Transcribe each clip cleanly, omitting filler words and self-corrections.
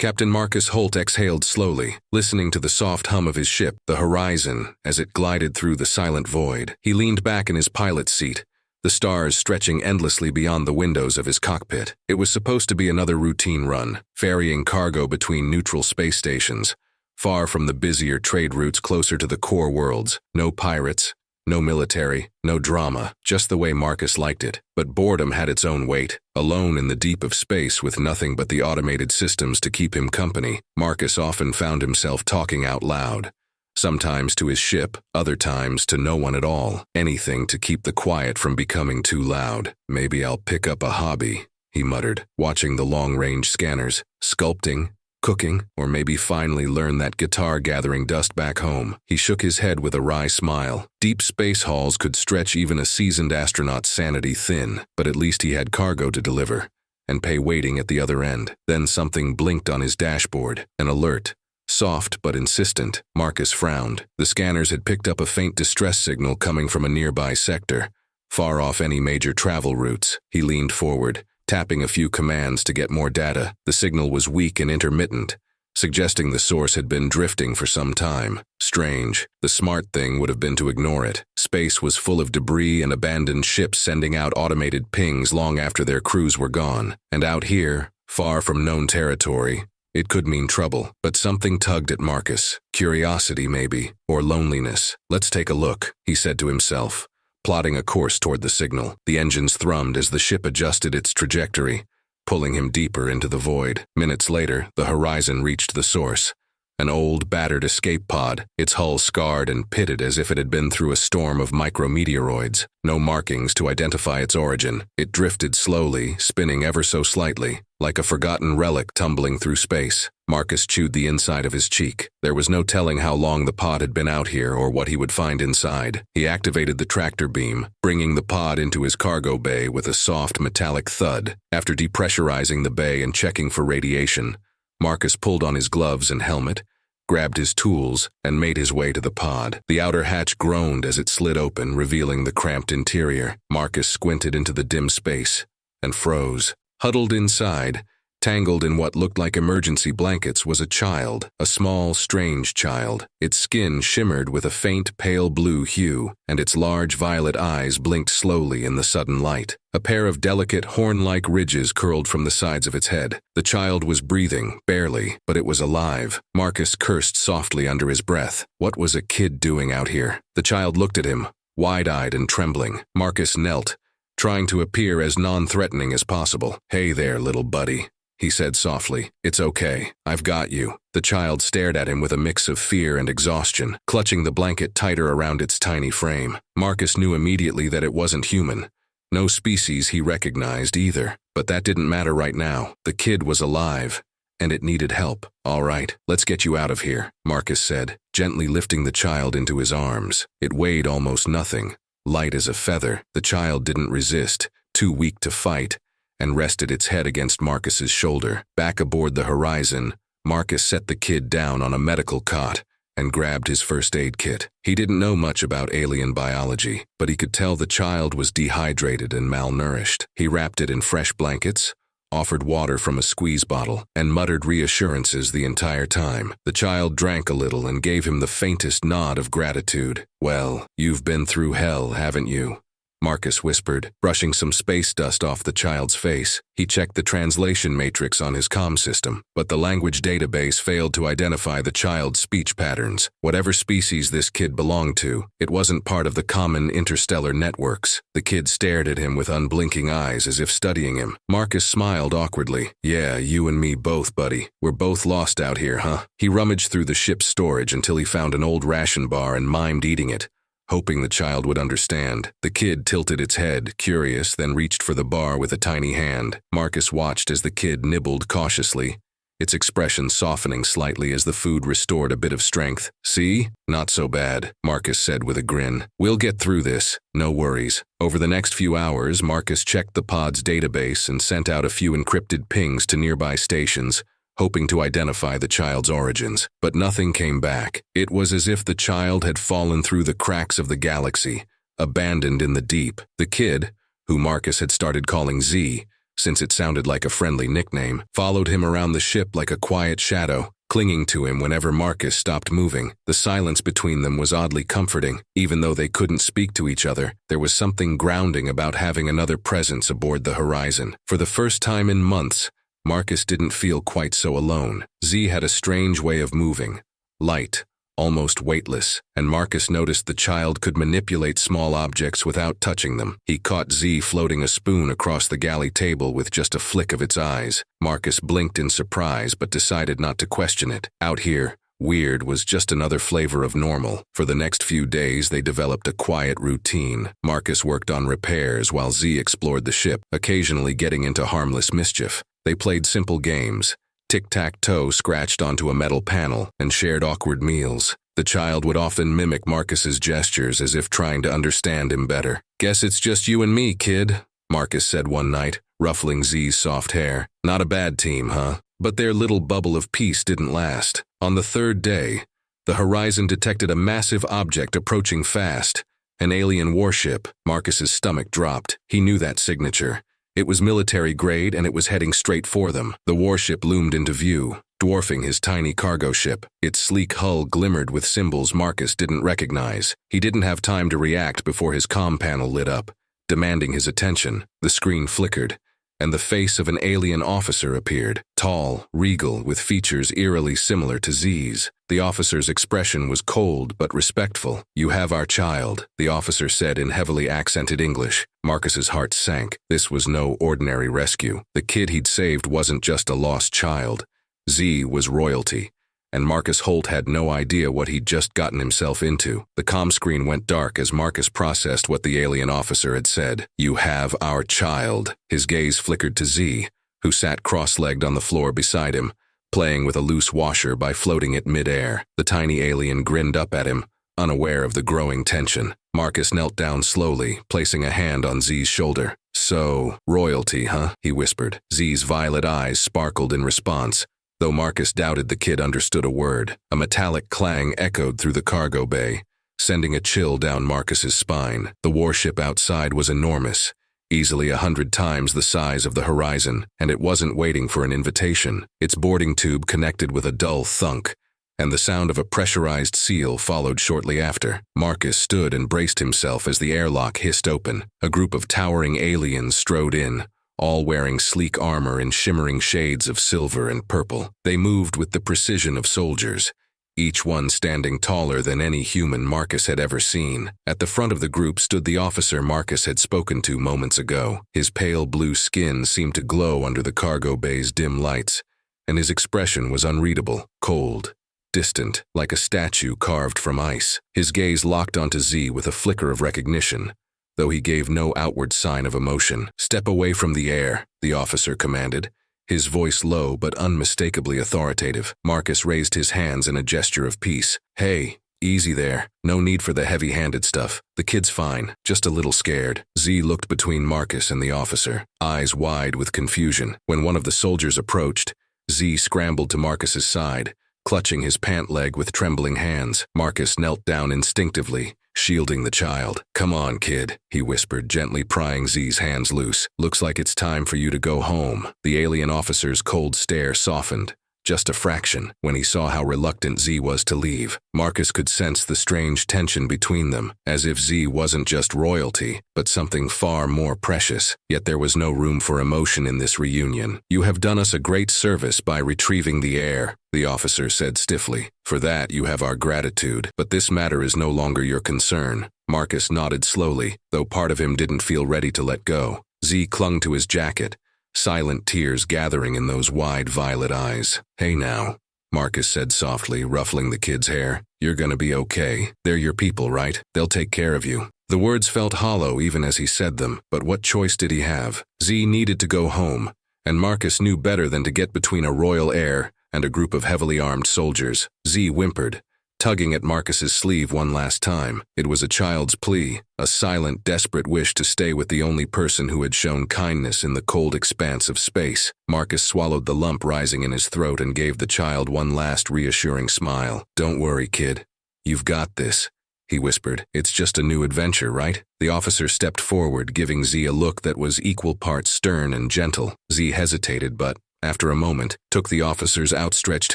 Captain Marcus Holt exhaled slowly, listening to the soft hum of his ship, the horizon, as it glided through the silent void. He leaned back in his pilot's seat, the stars stretching endlessly beyond the windows of his cockpit. It was supposed to be another routine run, ferrying cargo between neutral space stations, far from the busier trade routes closer to the core worlds. No pirates, no military, no drama, just the way Marcus liked it. But boredom had its own weight. Alone in the deep of space with nothing but the automated systems to keep him company, Marcus often found himself talking out loud. Sometimes to his ship, other times to no one at all. Anything to keep the quiet from becoming too loud. Maybe I'll pick up a hobby, he muttered, watching the long-range scanners. Sculpting, cooking, or maybe finally learn that guitar gathering dust back home. He shook his head with a wry smile. Deep space halls could stretch even a seasoned astronaut's sanity thin, but at least he had cargo to deliver, and pay waiting at the other end. Then something blinked on his dashboard, an alert. Soft but insistent. Marcus frowned. The scanners had picked up a faint distress signal coming from a nearby sector, far off any major travel routes. He leaned forward, tapping a few commands to get more data. The signal was weak and intermittent, suggesting the source had been drifting for some time. Strange. The smart thing would have been to ignore it. Space was full of debris and abandoned ships sending out automated pings long after their crews were gone. And out here, far from known territory, it could mean trouble. But something tugged at Marcus. Curiosity, maybe, or loneliness. Let's take a look, he said to himself, plotting a course toward the signal. The engines thrummed as the ship adjusted its trajectory, pulling him deeper into the void. Minutes later, the horizon reached the source. An old, battered escape pod, its hull scarred and pitted as if it had been through a storm of micrometeoroids. No markings to identify its origin. It drifted slowly, spinning ever so slightly, like a forgotten relic tumbling through space. Marcus chewed the inside of his cheek. There was no telling how long the pod had been out here or what he would find inside. He activated the tractor beam, bringing the pod into his cargo bay with a soft metallic thud. After depressurizing the bay and checking for radiation, Marcus pulled on his gloves and helmet, grabbed his tools, and made his way to the pod. The outer hatch groaned as it slid open, revealing the cramped interior. Marcus squinted into the dim space and froze. Huddled inside, tangled in what looked like emergency blankets, was a child, a small, strange child. Its skin shimmered with a faint pale blue hue, and its large violet eyes blinked slowly in the sudden light. A pair of delicate, horn-like ridges curled from the sides of its head. The child was breathing, barely, but it was alive. Marcus cursed softly under his breath. What was a kid doing out here? The child looked at him, wide-eyed and trembling. Marcus knelt, trying to appear as non-threatening as possible. "Hey there, little buddy," he said softly. "It's okay. I've got you." The child stared at him with a mix of fear and exhaustion, clutching the blanket tighter around its tiny frame. Marcus knew immediately that it wasn't human. No species he recognized either. But that didn't matter right now. The kid was alive, and it needed help. "All right, let's get you out of here," Marcus said, gently lifting the child into his arms. It weighed almost nothing, light as a feather. The child didn't resist, too weak to fight, and rested its head against Marcus's shoulder. Back aboard the Horizon, Marcus set the kid down on a medical cot and grabbed his first aid kit. He didn't know much about alien biology, but he could tell the child was dehydrated and malnourished. He wrapped it in fresh blankets, offered water from a squeeze bottle, and muttered reassurances the entire time. The child drank a little and gave him the faintest nod of gratitude. "Well, you've been through hell, haven't you?" Marcus whispered, brushing some space dust off the child's face. He checked the translation matrix on his comm system, but the language database failed to identify the child's speech patterns. Whatever species this kid belonged to, it wasn't part of the common interstellar networks. The kid stared at him with unblinking eyes as if studying him. Marcus smiled awkwardly. "Yeah, you and me both, buddy. We're both lost out here, huh?" He rummaged through the ship's storage until he found an old ration bar and mimed eating it, hoping the child would understand. The kid tilted its head, curious, then reached for the bar with a tiny hand. Marcus watched as the kid nibbled cautiously, its expression softening slightly as the food restored a bit of strength. "See? Not so bad," Marcus said with a grin. "We'll get through this. No worries." Over the next few hours, Marcus checked the pod's database and sent out a few encrypted pings to nearby stations, hoping to identify the child's origins. But nothing came back. It was as if the child had fallen through the cracks of the galaxy, abandoned in the deep. The kid, who Marcus had started calling Z, since it sounded like a friendly nickname, followed him around the ship like a quiet shadow, clinging to him whenever Marcus stopped moving. The silence between them was oddly comforting. Even though they couldn't speak to each other, there was something grounding about having another presence aboard the horizon. For the first time in months, Marcus didn't feel quite so alone. Z had a strange way of moving, light, almost weightless, and Marcus noticed the child could manipulate small objects without touching them. He caught Z floating a spoon across the galley table with just a flick of its eyes. Marcus blinked in surprise but decided not to question it. Out here, weird was just another flavor of normal. For the next few days, they developed a quiet routine. Marcus worked on repairs while Z explored the ship, occasionally getting into harmless mischief. They played simple games, tic-tac-toe scratched onto a metal panel, and shared awkward meals. The child would often mimic Marcus's gestures as if trying to understand him better. "Guess it's just you and me, kid," Marcus said one night, ruffling Z's soft hair. "Not a bad team, huh?" But their little bubble of peace didn't last. On the third day, the horizon detected a massive object approaching fast, an alien warship. Marcus's stomach dropped. He knew that signature. It was military grade and it was heading straight for them. The warship loomed into view, dwarfing his tiny cargo ship. Its sleek hull glimmered with symbols Marcus didn't recognize. He didn't have time to react before his comm panel lit up, demanding his attention. The screen flickered, and the face of an alien officer appeared, tall, regal, with features eerily similar to Z's. The officer's expression was cold but respectful. "You have our child," the officer said in heavily accented English. Marcus's heart sank. This was no ordinary rescue. The kid he'd saved wasn't just a lost child. Z was royalty, and Marcus Holt had no idea what he'd just gotten himself into. The comm screen went dark as Marcus processed what the alien officer had said. "You have our child." His gaze flickered to Z, who sat cross-legged on the floor beside him, playing with a loose washer by floating it mid-air. The tiny alien grinned up at him, unaware of the growing tension. Marcus knelt down slowly, placing a hand on Z's shoulder. "So, royalty, huh?" he whispered. Z's violet eyes sparkled in response, though Marcus doubted the kid understood a word. A metallic clang echoed through the cargo bay, sending a chill down Marcus's spine. The warship outside was enormous, easily 100 times the size of the horizon, and it wasn't waiting for an invitation. Its boarding tube connected with a dull thunk, and the sound of a pressurized seal followed shortly after. Marcus stood and braced himself as the airlock hissed open. A group of towering aliens strode in, all wearing sleek armor in shimmering shades of silver and purple. They moved with the precision of soldiers, each one standing taller than any human Marcus had ever seen. At the front of the group stood the officer Marcus had spoken to moments ago. His pale blue skin seemed to glow under the cargo bay's dim lights, and his expression was unreadable, cold, distant, like a statue carved from ice. His gaze locked onto Z with a flicker of recognition, though he gave no outward sign of emotion. "Step away from the air," the officer commanded, his voice low but unmistakably authoritative. Marcus raised his hands in a gesture of peace. "Hey, easy there. No need for the heavy-handed stuff. The kid's fine, just a little scared." Z looked between Marcus and the officer, eyes wide with confusion. When one of the soldiers approached, Z scrambled to Marcus's side, clutching his pant leg with trembling hands. Marcus knelt down instinctively, shielding the child. "Come on, kid," he whispered, gently prying Z's hands loose. "Looks like it's time for you to go home." The alien officer's cold stare softened, just a fraction, when he saw how reluctant Z was to leave. Marcus could sense the strange tension between them, as if Z wasn't just royalty, but something far more precious. Yet there was no room for emotion in this reunion. "You have done us a great service by retrieving the heir," the officer said stiffly. "For that you have our gratitude, but this matter is no longer your concern." Marcus nodded slowly, though part of him didn't feel ready to let go. Z clung to his jacket, silent tears gathering in those wide violet eyes. "Hey now," Marcus said softly, ruffling the kid's hair. "You're gonna be okay. They're your people, right? They'll take care of you." The words felt hollow even as he said them, but what choice did he have? Z needed to go home, and Marcus knew better than to get between a royal heir and a group of heavily armed soldiers. Z whimpered, tugging at Marcus's sleeve one last time. It was a child's plea, a silent, desperate wish to stay with the only person who had shown kindness in the cold expanse of space. Marcus swallowed the lump rising in his throat and gave the child one last reassuring smile. "Don't worry, kid. You've got this. he whispered. "It's just a new adventure, right?" The officer stepped forward, giving Z a look that was equal parts stern and gentle. Z hesitated, but, after a moment, took the officer's outstretched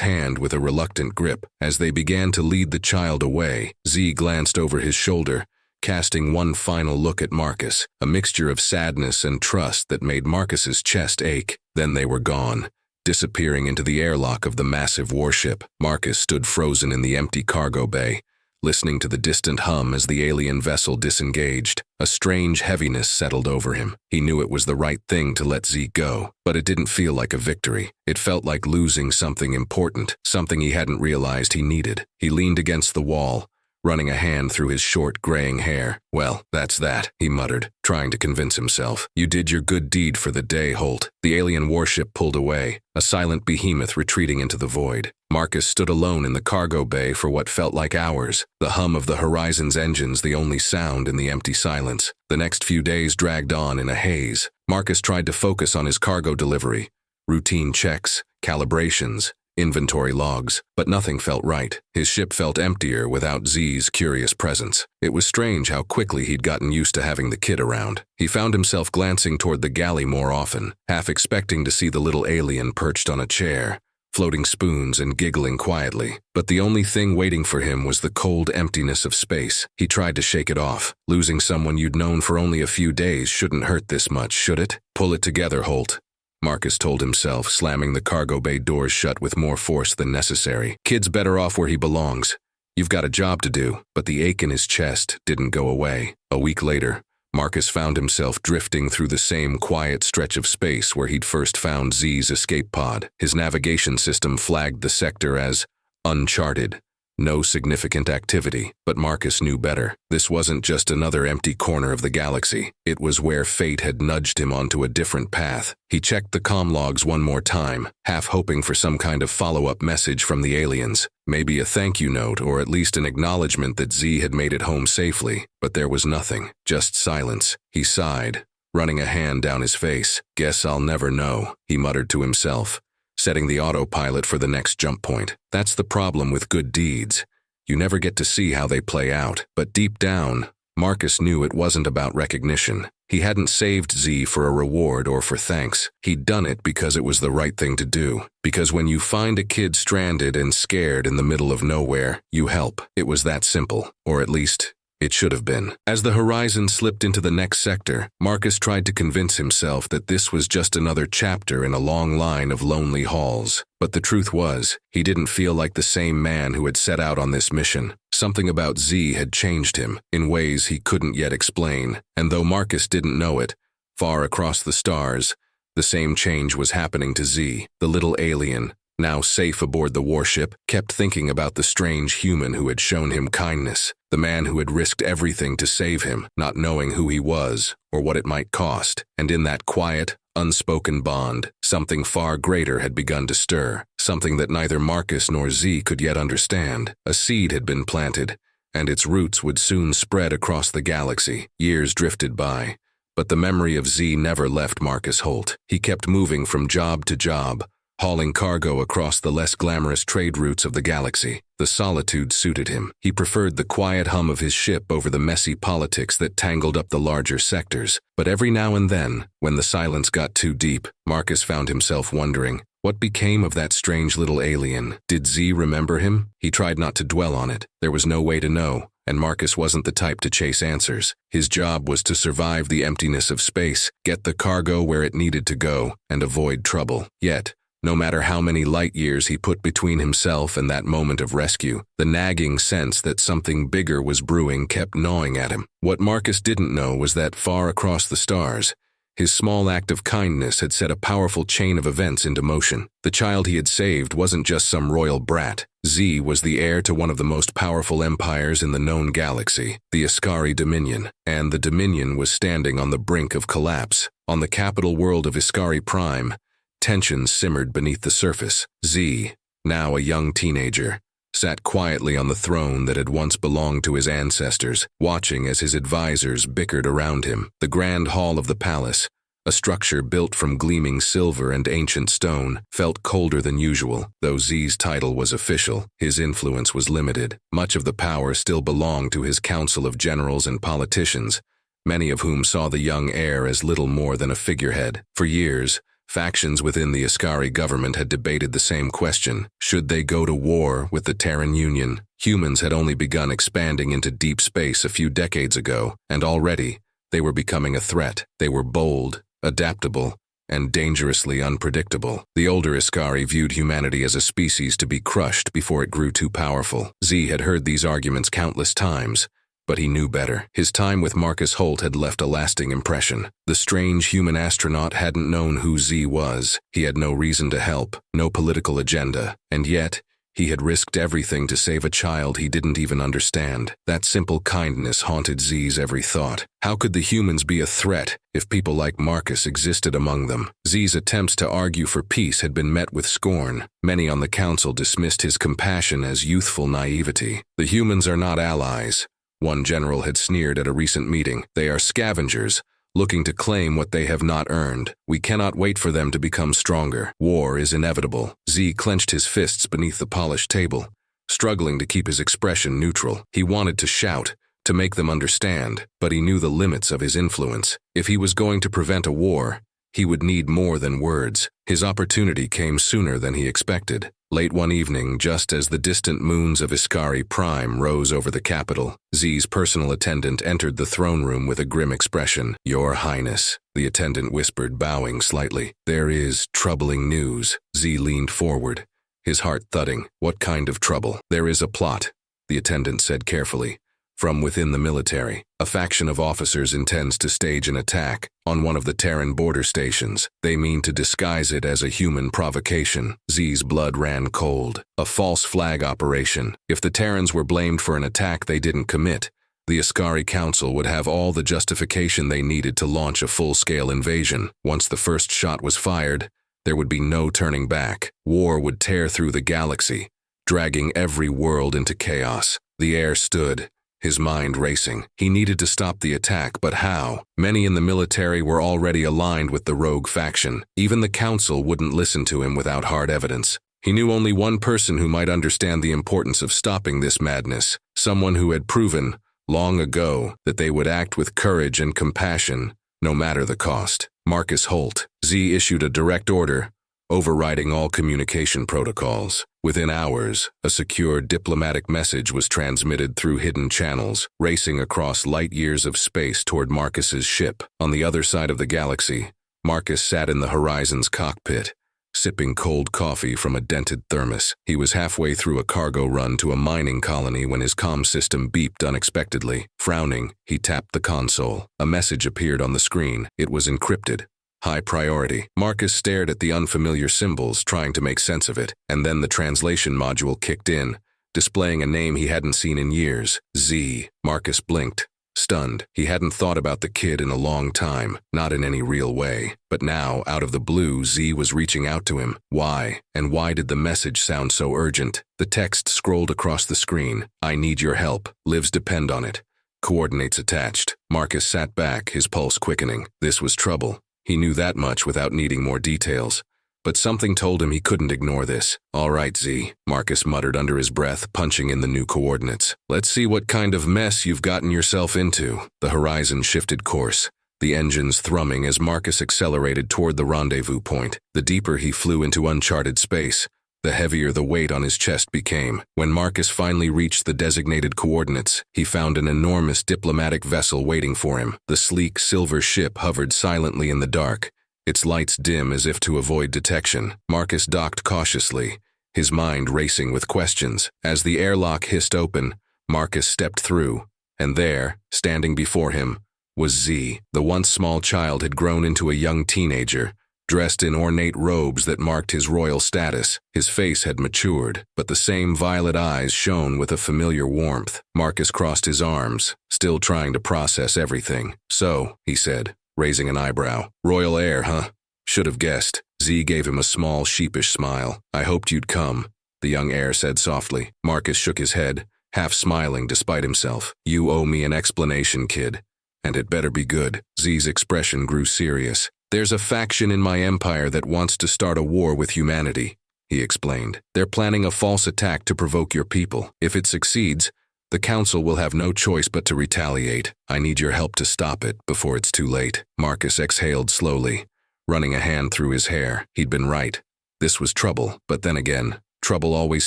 hand with a reluctant grip. As they began to lead the child away, Z glanced over his shoulder, casting one final look at Marcus, a mixture of sadness and trust that made Marcus's chest ache. Then they were gone, disappearing into the airlock of the massive warship. Marcus stood frozen in the empty cargo bay, listening to the distant hum as the alien vessel disengaged. A strange heaviness settled over him. He knew it was the right thing to let Z go, but it didn't feel like a victory. It felt like losing something important, something he hadn't realized he needed. He leaned against the wall, running a hand through his short, graying hair. "Well, that's that," he muttered, trying to convince himself. "You did your good deed for the day, Holt." The alien warship pulled away, a silent behemoth retreating into the void. Marcus stood alone in the cargo bay for what felt like hours, the hum of the Horizon's engines the only sound in the empty silence. The next few days dragged on in a haze. Marcus tried to focus on his cargo delivery, routine checks, calibrations, inventory logs, but nothing felt right. His ship felt emptier without Z's curious presence. It was strange how quickly he'd gotten used to having the kid around. He found himself glancing toward the galley more often, half expecting to see the little alien perched on a chair, floating spoons and giggling quietly. But the only thing waiting for him was the cold emptiness of space. He tried to shake it off. Losing someone you'd known for only a few days shouldn't hurt this much, should it? "Pull it together, Holt," Marcus told himself, slamming the cargo bay doors shut with more force than necessary. "Kid's better off where he belongs. You've got a job to do." But the ache in his chest didn't go away. A week later, Marcus found himself drifting through the same quiet stretch of space where he'd first found Z's escape pod. His navigation system flagged the sector as uncharted. No significant activity, but Marcus knew better. This wasn't just another empty corner of the galaxy. It was where fate had nudged him onto a different path. He checked the comm logs one more time, half hoping for some kind of follow-up message from the aliens. Maybe a thank you note, or at least an acknowledgement that Z had made it home safely. But there was nothing, just silence. He sighed, running a hand down his face. "Guess I'll never know," he muttered to himself, setting the autopilot for the next jump point. That's the problem with good deeds. You never get to see how they play out. But deep down, Marcus knew it wasn't about recognition. He hadn't saved Z for a reward or for thanks. He'd done it because it was the right thing to do. Because when you find a kid stranded and scared in the middle of nowhere, you help. It was that simple. Or at least, it should have been. As the Horizon slipped into the next sector, Marcus tried to convince himself that this was just another chapter in a long line of lonely halls. But the truth was, he didn't feel like the same man who had set out on this mission. Something about Z had changed him, in ways he couldn't yet explain. And though Marcus didn't know it, far across the stars, the same change was happening to Z. The little alien, now safe aboard the warship, kept thinking about the strange human who had shown him kindness, the man who had risked everything to save him, not knowing who he was or what it might cost. And in that quiet, unspoken bond, something far greater had begun to stir, something that neither Marcus nor Z could yet understand. A seed had been planted, and its roots would soon spread across the galaxy. Years drifted by, but the memory of Z never left Marcus Holt. He kept moving from job to job, hauling cargo across the less glamorous trade routes of the galaxy. The solitude suited him. He preferred the quiet hum of his ship over the messy politics that tangled up the larger sectors. But every now and then, when the silence got too deep, Marcus found himself wondering, what became of that strange little alien? Did Z remember him? He tried not to dwell on it. There was no way to know, and Marcus wasn't the type to chase answers. His job was to survive the emptiness of space, get the cargo where it needed to go, and avoid trouble. Yet, no matter how many light years he put between himself and that moment of rescue, the nagging sense that something bigger was brewing kept gnawing at him. What Marcus didn't know was that far across the stars, his small act of kindness had set a powerful chain of events into motion. The child he had saved wasn't just some royal brat. Z was the heir to one of the most powerful empires in the known galaxy, the Iskari Dominion, and the Dominion was standing on the brink of collapse. On the capital world of Iskari Prime, tensions simmered beneath the surface. Z, now a young teenager, sat quietly on the throne that had once belonged to his ancestors, watching as his advisors bickered around him. The grand hall of the palace, A structure built from gleaming silver and ancient stone felt colder than usual. Though Z's title was official, his influence was limited. Much of the power still belonged to his council of generals and politicians, many of whom saw the young heir as little more than a figurehead. For years, factions within the Ascari government had debated the same question. Should they go to war with the Terran Union? Humans had only begun expanding into deep space a few decades ago, and already they were becoming a threat. They were bold, adaptable, and dangerously unpredictable. The older Ascari viewed humanity as a species to be crushed before it grew too powerful. Z had heard these arguments countless times, but he knew better. His time with Marcus Holt had left a lasting impression. The strange human astronaut hadn't known who Z was. He had no reason to help, no political agenda, and yet he had risked everything to save a child he didn't even understand. That simple kindness haunted Z's every thought. How could the humans be a threat if people like Marcus existed among them? Z's attempts to argue for peace had been met with scorn. Many on the council dismissed his compassion as youthful naivety. The humans are not allies, one general had sneered at a recent meeting. They are scavengers, looking to claim what they have not earned. We cannot wait for them to become stronger. War is inevitable. Z clenched his fists beneath the polished table, struggling to keep his expression neutral. He wanted to shout, to make them understand, but he knew the limits of his influence. If he was going to prevent a war, he would need more than words. His opportunity came sooner than he expected. Late one evening, just as the distant moons of Ascari Prime rose over the capital, Z's personal attendant entered the throne room with a grim expression. "Your Highness," the attendant whispered, bowing slightly. "There is troubling news." Z leaned forward, his heart thudding. "What kind of trouble?" "There is a plot," the attendant said carefully. "From within the military, a faction of officers intends to stage an attack on one of the Terran border stations. They mean to disguise it as a human provocation." Z's blood ran cold. A false flag operation. If the Terrans were blamed for an attack they didn't commit, the Ascari Council would have all the justification they needed to launch a full-scale invasion. Once the first shot was fired, there would be no turning back. War would tear through the galaxy, dragging every world into chaos. The heir stood, his mind racing. He needed to stop the attack, but how? Many in the military were already aligned with the rogue faction. Even the council wouldn't listen to him without hard evidence. He knew only one person who might understand the importance of stopping this madness, someone who had proven, long ago, that they would act with courage and compassion, no matter the cost. Marcus Holt. Z issued a direct order, overriding all communication protocols. Within hours, a secure diplomatic message was transmitted through hidden channels, racing across light years of space toward Marcus's ship. On the other side of the galaxy, Marcus sat in the Horizon's cockpit, sipping cold coffee from a dented thermos. He was halfway through a cargo run to a mining colony when his comm system beeped unexpectedly. Frowning, he tapped the console. A message appeared on the screen. It was encrypted. High priority. Marcus stared at the unfamiliar symbols, trying to make sense of it, and then the translation module kicked in, displaying a name he hadn't seen in years. Z. Marcus blinked, stunned. He hadn't thought about the kid in a long time, not in any real way. But now, out of the blue, Z was reaching out to him. Why? And why did the message sound so urgent? The text scrolled across the screen. "I need your help. Lives depend on it. Coordinates attached." Marcus sat back, his pulse quickening. This was trouble. He knew that much without needing more details. But something told him he couldn't ignore this. "All right, Z," Marcus muttered under his breath, punching in the new coordinates. "Let's see what kind of mess you've gotten yourself into." The Horizon shifted course, the engines thrumming as Marcus accelerated toward the rendezvous point. The deeper he flew into uncharted space, the heavier the weight on his chest became. When Marcus finally reached the designated coordinates, he found an enormous diplomatic vessel waiting for him. The sleek silver ship hovered silently in the dark, its lights dim as if to avoid detection. Marcus docked cautiously, his mind racing with questions. As the airlock hissed open, Marcus stepped through, and there, standing before him, was Z. The once small child had grown into a young teenager, dressed in ornate robes that marked his royal status. His face had matured, but the same violet eyes shone with a familiar warmth. Marcus crossed his arms, still trying to process everything. "So," he said, raising an eyebrow. "Royal heir, huh? Should have guessed." Z gave him a small, sheepish smile. "I hoped you'd come," the young heir said softly. Marcus shook his head, half smiling despite himself. "You owe me an explanation, kid, and it better be good." Z's expression grew serious. "There's a faction in my empire that wants to start a war with humanity," he explained. "They're planning a false attack to provoke your people. If it succeeds, the council will have no choice but to retaliate. I need your help to stop it before it's too late." Marcus exhaled slowly, running a hand through his hair. He'd been right. This was trouble, but then again, trouble always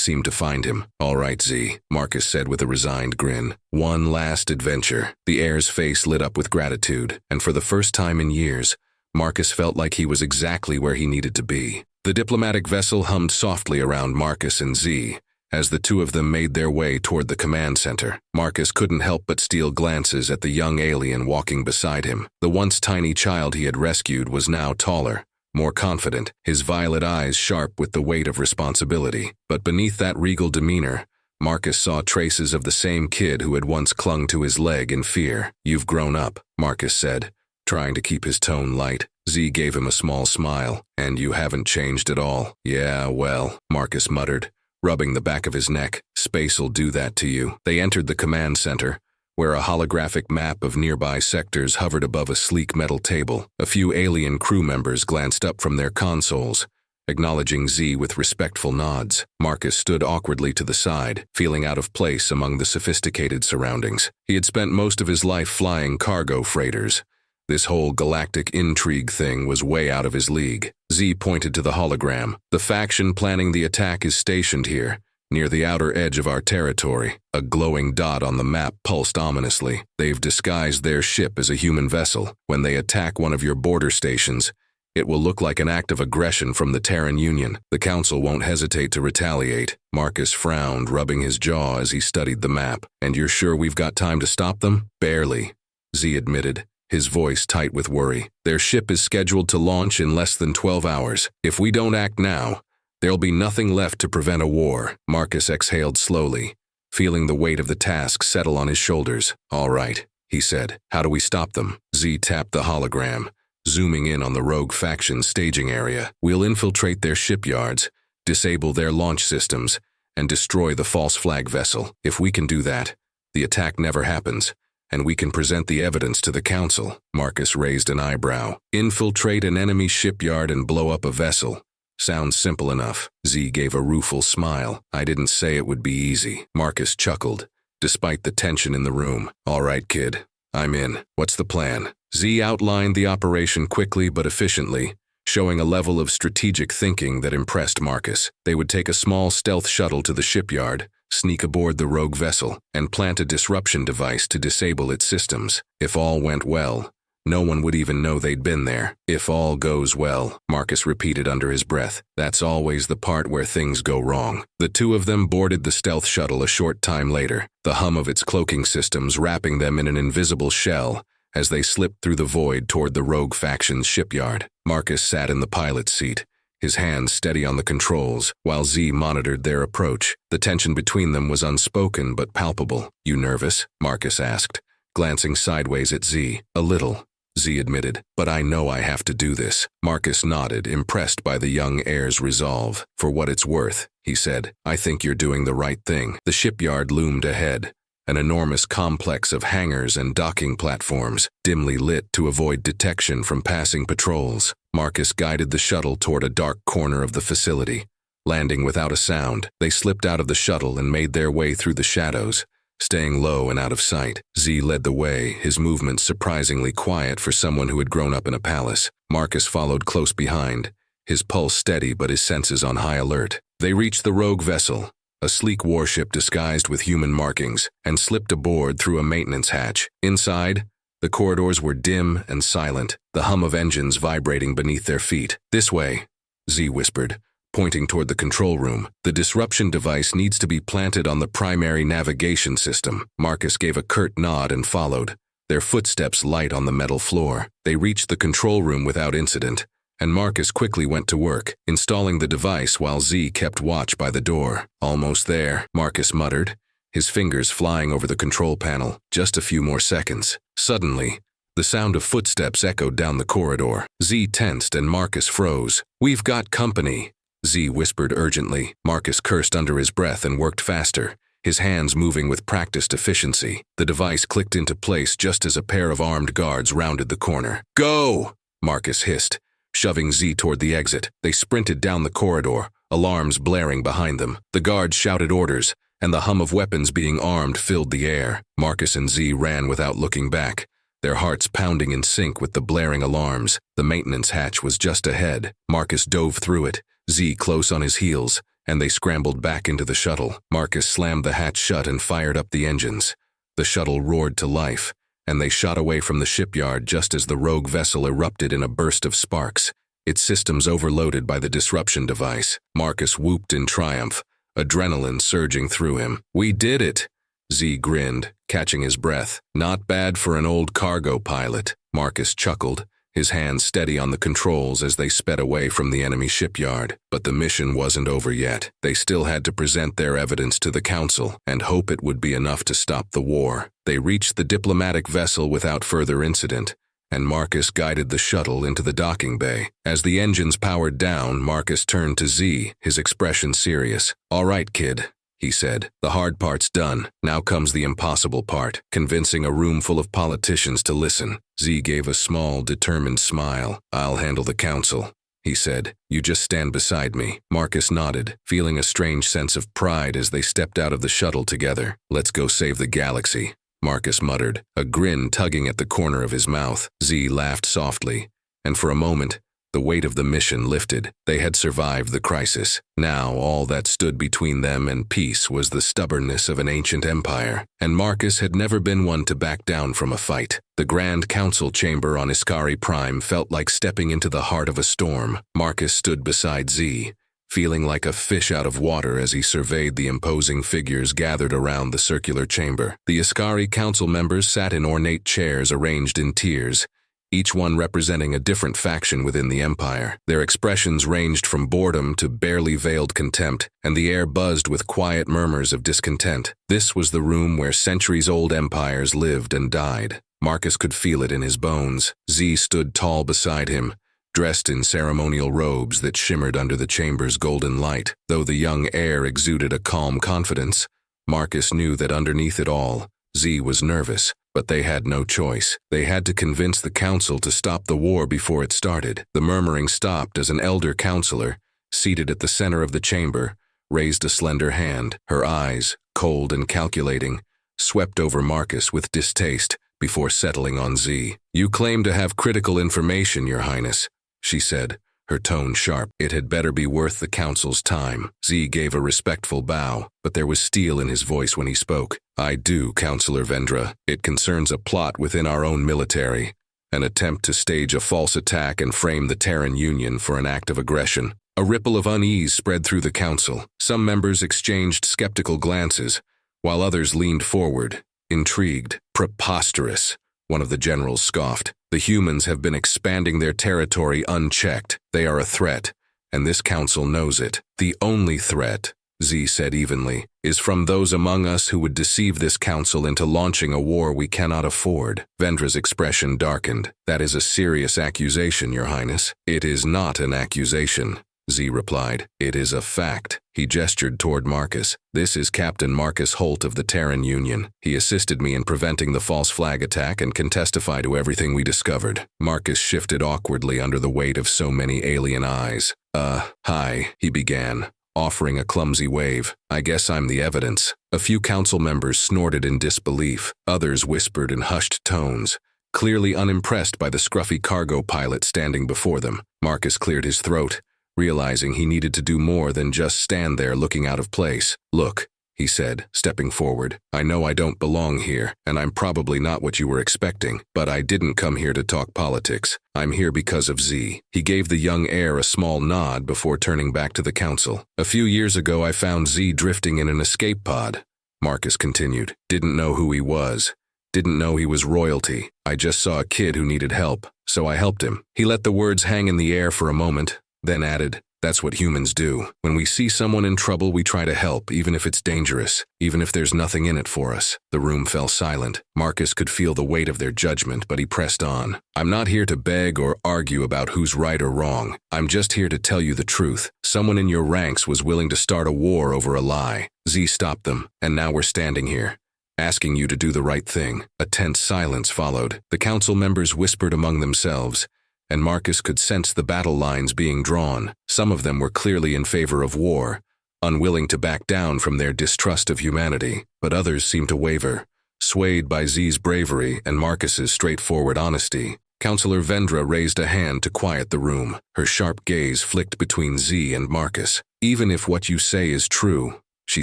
seemed to find him. "All right, Z," Marcus said with a resigned grin. "One last adventure." The heir's face lit up with gratitude, and for the first time in years, Marcus felt like he was exactly where he needed to be. The diplomatic vessel hummed softly around Marcus and Z as the two of them made their way toward the command center. Marcus couldn't help but steal glances at the young alien walking beside him. The once tiny child he had rescued was now taller, more confident, his violet eyes sharp with the weight of responsibility. But beneath that regal demeanor, Marcus saw traces of the same kid who had once clung to his leg in fear. "You've grown up," Marcus said, trying to keep his tone light. Z gave him a small smile. "And you haven't changed at all." "Yeah, well," Marcus muttered, rubbing the back of his neck. "Space'll do that to you." They entered the command center, where a holographic map of nearby sectors hovered above a sleek metal table. A few alien crew members glanced up from their consoles, acknowledging Z with respectful nods. Marcus stood awkwardly to the side, feeling out of place among the sophisticated surroundings. He had spent most of his life flying cargo freighters. This whole galactic intrigue thing was way out of his league. Z pointed to the hologram. "The faction planning the attack is stationed here, near the outer edge of our territory." A glowing dot on the map pulsed ominously. "They've disguised their ship as a human vessel. When they attack one of your border stations, it will look like an act of aggression from the Terran Union. The Council won't hesitate to retaliate." Marcus frowned, rubbing his jaw as he studied the map. "And you're sure we've got time to stop them?" "Barely," Z admitted, his voice tight with worry. "Their ship is scheduled to launch in less than 12 hours. If we don't act now, there'll be nothing left to prevent a war." Marcus exhaled slowly, feeling the weight of the task settle on his shoulders. "All right," he said. "How do we stop them?" Z tapped the hologram, zooming in on the rogue faction's staging area. "We'll infiltrate their shipyards, disable their launch systems, and destroy the false flag vessel. If we can do that, the attack never happens, and we can present the evidence to the council." Marcus raised an eyebrow. "Infiltrate an enemy shipyard and blow up a vessel. Sounds simple enough." Z gave a rueful smile. "I didn't say it would be easy." Marcus chuckled, despite the tension in the room. "All right, kid. I'm in. What's the plan?" Z outlined the operation quickly but efficiently, showing a level of strategic thinking that impressed Marcus. They would take a small stealth shuttle to the shipyard, sneak aboard the rogue vessel, and plant a disruption device to disable its systems. If all went well, no one would even know they'd been there. "If all goes well," Marcus repeated under his breath. "That's always the part where things go wrong." The two of them boarded the stealth shuttle a short time later, the hum of its cloaking systems wrapping them in an invisible shell as they slipped through the void toward the rogue faction's shipyard. Marcus sat in the pilot's seat, his hands steady on the controls, while Z monitored their approach. The tension between them was unspoken but palpable. "You nervous?" Marcus asked, glancing sideways at Z. "A little," Z admitted, "but I know I have to do this." Marcus nodded, impressed by the young heir's resolve. "For what it's worth," he said, "I think you're doing the right thing." The shipyard loomed ahead, an enormous complex of hangars and docking platforms, dimly lit to avoid detection from passing patrols. Marcus guided the shuttle toward a dark corner of the facility. Landing without a sound, they slipped out of the shuttle and made their way through the shadows, staying low and out of sight. Z led the way, his movements surprisingly quiet for someone who had grown up in a palace. Marcus followed close behind, his pulse steady but his senses on high alert. They reached the rogue vessel, a sleek warship disguised with human markings, and slipped aboard through a maintenance hatch. Inside, the corridors were dim and silent, the hum of engines vibrating beneath their feet. "This way," Z whispered, pointing toward the control room. "The disruption device needs to be planted on the primary navigation system." Marcus gave a curt nod and followed, their footsteps light on the metal floor. They reached the control room without incident, and Marcus quickly went to work, installing the device while Z kept watch by the door. "Almost there," Marcus muttered, his fingers flying over the control panel. "Just a few more seconds." Suddenly, the sound of footsteps echoed down the corridor. Z tensed and Marcus froze. "We've got company," Z whispered urgently. Marcus cursed under his breath and worked faster, his hands moving with practiced efficiency. The device clicked into place just as a pair of armed guards rounded the corner. "Go!" Marcus hissed, shoving Z toward the exit. They sprinted down the corridor, alarms blaring behind them. The guards shouted orders, and the hum of weapons being armed filled the air. Marcus and Z ran without looking back, their hearts pounding in sync with the blaring alarms. The maintenance hatch was just ahead. Marcus dove through it, Z close on his heels, and they scrambled back into the shuttle. Marcus slammed the hatch shut and fired up the engines. The shuttle roared to life, and they shot away from the shipyard just as the rogue vessel erupted in a burst of sparks, its systems overloaded by the disruption device. Marcus whooped in triumph, adrenaline surging through him. "We did it!" Z grinned, catching his breath. "Not bad for an old cargo pilot." Marcus chuckled, his hands steady on the controls as they sped away from the enemy shipyard. But the mission wasn't over yet. They still had to present their evidence to the council and hope it would be enough to stop the war. They reached the diplomatic vessel without further incident, and Marcus guided the shuttle into the docking bay. As the engines powered down, Marcus turned to Z, his expression serious. "All right, kid," he said. "The hard part's done. Now comes the impossible part, convincing a room full of politicians to listen." Z gave a small, determined smile. "I'll handle the council," he said. "You just stand beside me." Marcus nodded, feeling a strange sense of pride as they stepped out of the shuttle together. "Let's go save the galaxy," Marcus muttered, a grin tugging at the corner of his mouth. Z laughed softly, and for a moment, the weight of the mission lifted. They had survived the crisis. Now all that stood between them and peace was the stubbornness of an ancient empire, and Marcus had never been one to back down from a fight. The Grand Council chamber on Iskari Prime felt like stepping into the heart of a storm. Marcus stood beside Z, feeling like a fish out of water as he surveyed the imposing figures gathered around the circular chamber. The Iskari Council members sat in ornate chairs arranged in tiers, each one representing a different faction within the empire. Their expressions ranged from boredom to barely veiled contempt, and the air buzzed with quiet murmurs of discontent. This was the room where centuries-old empires lived and died. Marcus could feel it in his bones. Z stood tall beside him, dressed in ceremonial robes that shimmered under the chamber's golden light. Though the young heir exuded a calm confidence, Marcus knew that underneath it all, Z was nervous. But they had no choice. They had to convince the council to stop the war before it started. The murmuring stopped as an elder counselor, seated at the center of the chamber, raised a slender hand. Her eyes, cold and calculating, swept over Marcus with distaste before settling on Z. "You claim to have critical information, Your Highness," she said, her tone sharp. "It had better be worth the council's time." Z gave a respectful bow, but there was steel in his voice when he spoke. "I do, Councillor Vendra. It concerns a plot within our own military, an attempt to stage a false attack and frame the Terran Union for an act of aggression." A ripple of unease spread through the council. Some members exchanged skeptical glances, while others leaned forward, intrigued. "Preposterous," one of the generals scoffed. "The humans have been expanding their territory unchecked. They are a threat, and this council knows it. The only threat," Z said evenly, "is from those among us who would deceive this council into launching a war we cannot afford." Vendra's expression darkened. "That is a serious accusation, Your Highness." "It is not an accusation," Z replied. "It is a fact." He gestured toward Marcus. "This is Captain Marcus Holt of the Terran Union. He assisted me in preventing the false flag attack and can testify to everything we discovered." Marcus shifted awkwardly under the weight of so many alien eyes. Hi," he began, offering a clumsy wave. "I guess I'm the evidence." A few council members snorted in disbelief. Others whispered in hushed tones, clearly unimpressed by the scruffy cargo pilot standing before them. Marcus cleared his throat, realizing he needed to do more than just stand there looking out of place. "Look," he said, stepping forward. "I know I don't belong here, and I'm probably not what you were expecting, but I didn't come here to talk politics. I'm here because of Z." He gave the young heir a small nod before turning back to the council. "A few years ago I found Z drifting in an escape pod," Marcus continued. "Didn't know who he was. Didn't know he was royalty. I just saw a kid who needed help, so I helped him." He let the words hang in the air for a moment, then added, "That's what humans do. When we see someone in trouble, we try to help, even if it's dangerous, even if there's nothing in it for us." The room fell silent. Marcus could feel the weight of their judgment, but he pressed on. "I'm not here to beg or argue about who's right or wrong. I'm just here to tell you the truth. Someone in your ranks was willing to start a war over a lie. Z stopped them, and now we're standing here, asking you to do the right thing." A tense silence followed. The council members whispered among themselves, and Marcus could sense the battle lines being drawn. Some of them were clearly in favor of war, unwilling to back down from their distrust of humanity, but others seemed to waver, swayed by Z's bravery and Marcus's straightforward honesty. Counselor Vendra raised a hand to quiet the room. Her sharp gaze flicked between Z and Marcus. "Even if what you say is true," she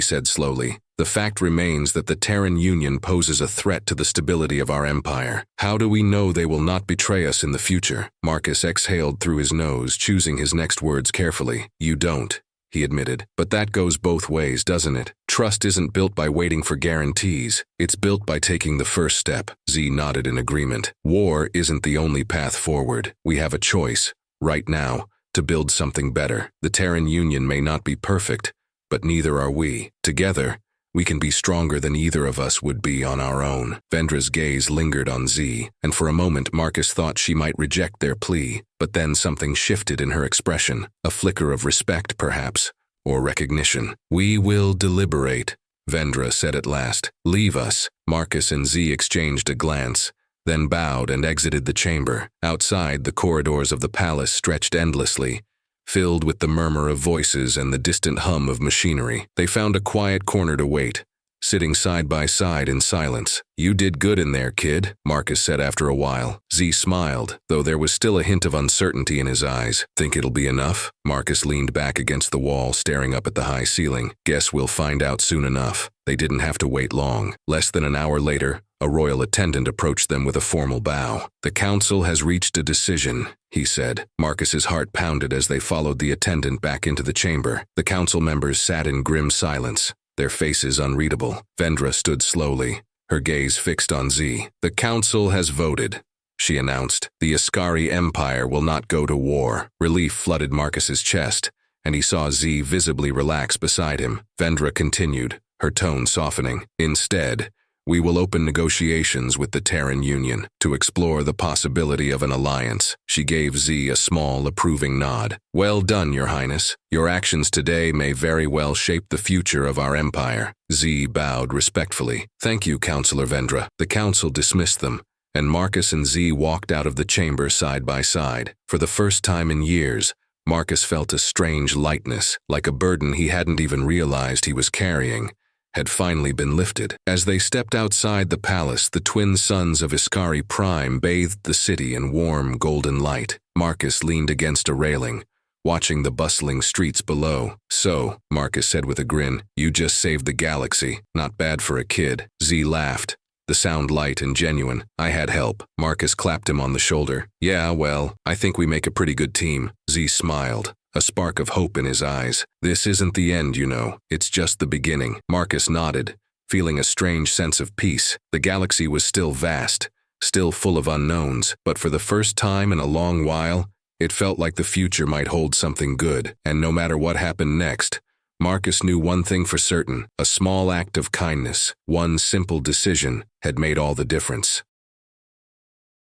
said slowly, "the fact remains that the Terran Union poses a threat to the stability of our empire. How do we know they will not betray us in the future?" Marcus exhaled through his nose, choosing his next words carefully. "You don't," he admitted. "But that goes both ways, doesn't it? Trust isn't built by waiting for guarantees. It's built by taking the first step." Z nodded in agreement. "War isn't the only path forward. We have a choice, right now, to build something better. The Terran Union may not be perfect, but neither are we. Together, we can be stronger than either of us would be on our own." Vendra's gaze lingered on Z, and for a moment Marcus thought she might reject their plea, but then something shifted in her expression, a flicker of respect perhaps, or recognition. "We will deliberate," Vendra said at last. "Leave us." Marcus and Z exchanged a glance, then bowed and exited the chamber. Outside, the corridors of the palace stretched endlessly, filled with the murmur of voices and the distant hum of machinery. They found a quiet corner to wait, sitting side by side in silence. "You did good in there, kid," Marcus said after a while. Z smiled, though there was still a hint of uncertainty in his eyes. "Think it'll be enough?" Marcus leaned back against the wall, staring up at the high ceiling. "Guess we'll find out soon enough." They didn't have to wait long. Less than an hour later, a royal attendant approached them with a formal bow. "The council has reached a decision," he said. Marcus's heart pounded as they followed the attendant back into the chamber. The council members sat in grim silence, their faces unreadable. Vendra stood slowly, her gaze fixed on Z. "The council has voted," she announced. "The Ascari Empire will not go to war." Relief flooded Marcus's chest, and he saw Z visibly relax beside him. Vendra continued, her tone softening. "Instead, we will open negotiations with the Terran Union to explore the possibility of an alliance." She gave Z a small, approving nod. "Well done, Your Highness. Your actions today may very well shape the future of our empire." Z bowed respectfully. "Thank you, Counselor Vendra." The council dismissed them, and Marcus and Z walked out of the chamber side by side. For the first time in years, Marcus felt a strange lightness, like a burden he hadn't even realized he was carrying had finally been lifted. As they stepped outside the palace, the twin suns of Ascari Prime bathed the city in warm golden light. Marcus leaned against a railing, watching the bustling streets below. "So," Marcus said with a grin, "you just saved the galaxy. Not bad for a kid." Z laughed, the sound light and genuine. "I had help." Marcus clapped him on the shoulder. "Yeah, well, I think we make a pretty good team." Z smiled, a spark of hope in his eyes. "This isn't the end, you know. It's just the beginning." Marcus nodded, feeling a strange sense of peace. The galaxy was still vast, still full of unknowns, but for the first time in a long while, it felt like the future might hold something good. And no matter what happened next, Marcus knew one thing for certain: a small act of kindness, one simple decision, had made all the difference.